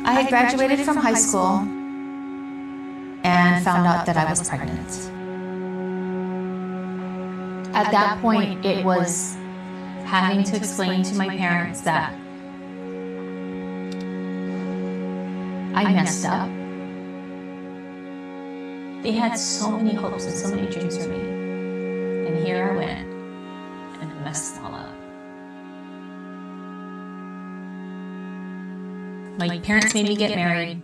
I had graduated from high school and found out that I was pregnant. At that point, it was having to explain to my parents that I messed up. They had so many hopes and so many dreams for me. And here I went and messed them all up. My parents made me get married,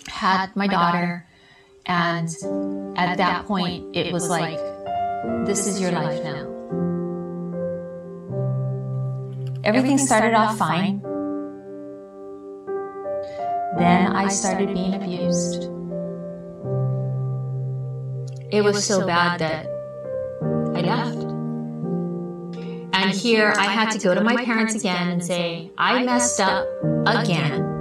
had my daughter, and at that point, it was like, this is your life now. Everything started off fine. Then I started being abused. It was so bad that I left. And here I had to go to my parents again and say, I messed up again.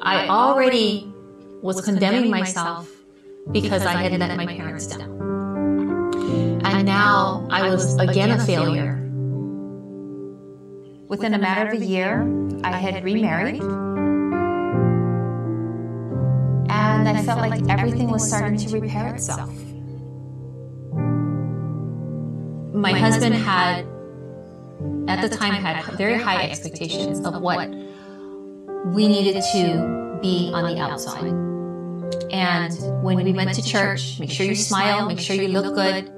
I already was condemning myself because I had let my parents down. And now I was again a failure. Within a matter of a year, I had remarried. And I felt like everything was starting to repair itself. My husband had, at the time, had very high expectations of what we needed to be on the outside. And when we went to church, make sure you smile, make sure you look good.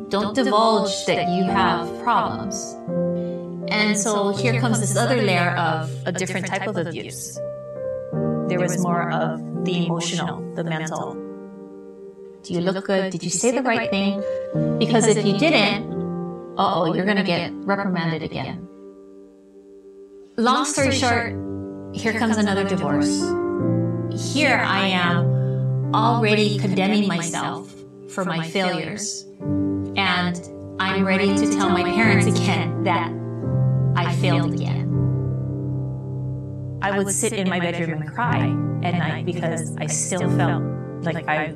Don't divulge that you have problems. And so here comes this other layer of a different type of abuse. There was more of the emotional, the mental. Do you look good? Did you say the right thing? Because if you didn't, you're going to get reprimanded again. Long story short, here comes another divorce. Here I am already condemning myself for my failures. And I'm ready to tell my parents again that I failed again. I would sit in my bedroom and cry at night because I still felt like I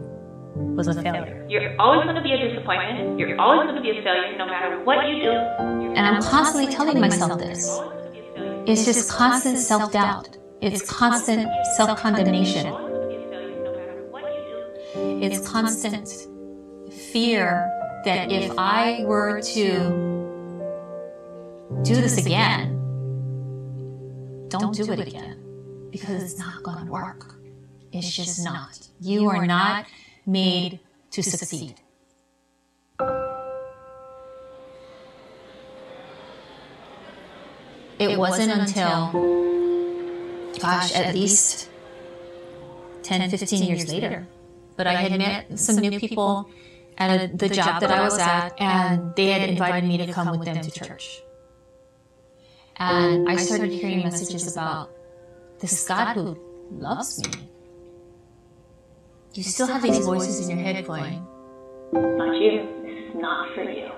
was a failure. You're always going to be a disappointment. You're always going to be a failure no matter what you do. And I'm constantly telling myself this. It's just constant self-doubt. It's constant self-condemnation. It's constant fear that if I were to do this again, don't do it again, because it's not going to work. It's just not. You are not made to succeed. It wasn't until, at least 10, 15 years later, but I had met some new people at the job that I was at, and they had invited me to come with them to church. And I started hearing messages about this God who loves me. You still have these voices in your head going, not you. This is not for you.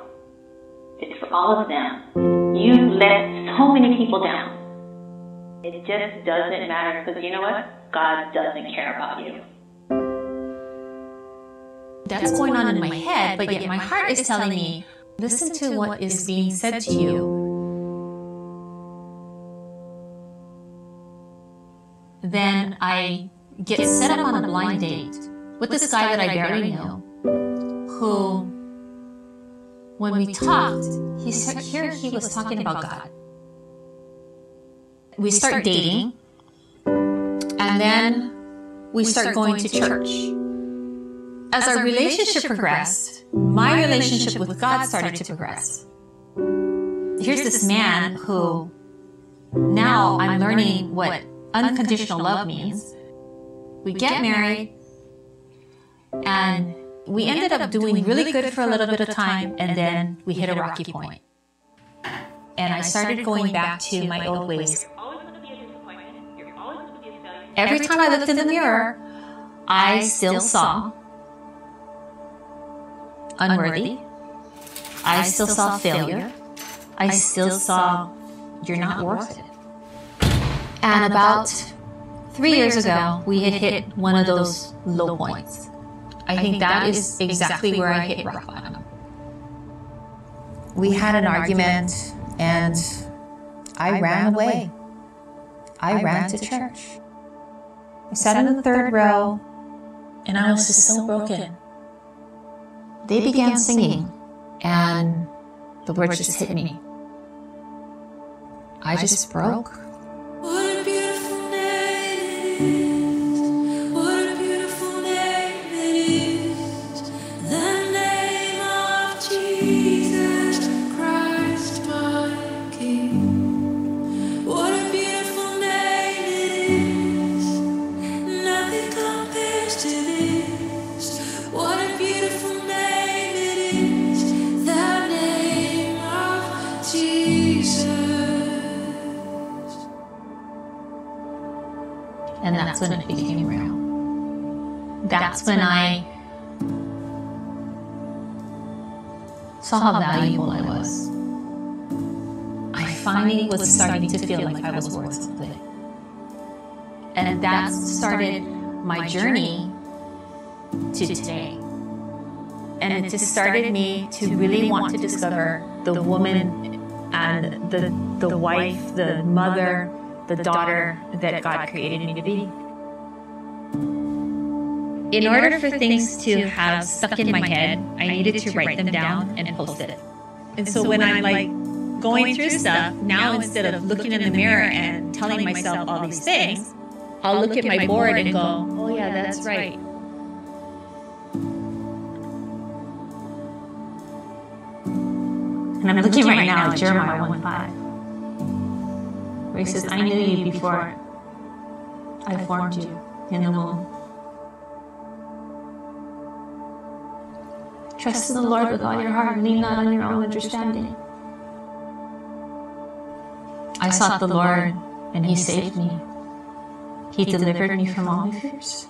It's for all of them. You let so many people down. It just doesn't matter because you know what? God doesn't care about you. That's going on in my head, but yet my heart is telling me, listen to what is being said to you. Then I get set up on a blind date with this guy that I barely know, who, when we talked, he was talking about God. We start dating, and then we start going to church. As our relationship progressed, my relationship with God started to progress. Here's this man who, now I'm learning what unconditional love means. We get married, and we ended up doing really good for a little bit of time, and then we hit a rocky point. And I started going back to my old ways. Every time I looked in the mirror, I still saw unworthy. I still saw failure. I still saw you're not worth it. And about 3 years ago, we had hit one of those low points. I think that is exactly where I hit rock bottom. We had an argument, and I ran away. I ran to church. I sat in the third row, and I was just so broken. They began singing, and the Lord just hit me. I just broke. What a beautiful name it is. What a beautiful name it is. The name of Jesus Christ, my King. What a beautiful name it is. Nothing compares to this. What a beautiful name it is. The name of Jesus. And that's when it became real. That's when I saw how valuable I was. I finally was starting to feel like I was worth something. And that started my journey to today. And it just started me to really want to discover the woman and the wife, the mother, the daughter that God created me to be. In order for things to have stuck in my head, I needed to write them down and post it. And so when I'm like going through stuff, now instead of looking in the mirror and telling myself all these things, I'll look at my board and go, oh yeah, that's right. And I'm looking right now at Jeremiah 1:5. Where he says, I knew you before I formed you in the womb. Trust in the Lord with all your heart and lean not on your own understanding. I sought the Lord and he saved me. He delivered me from all my fears.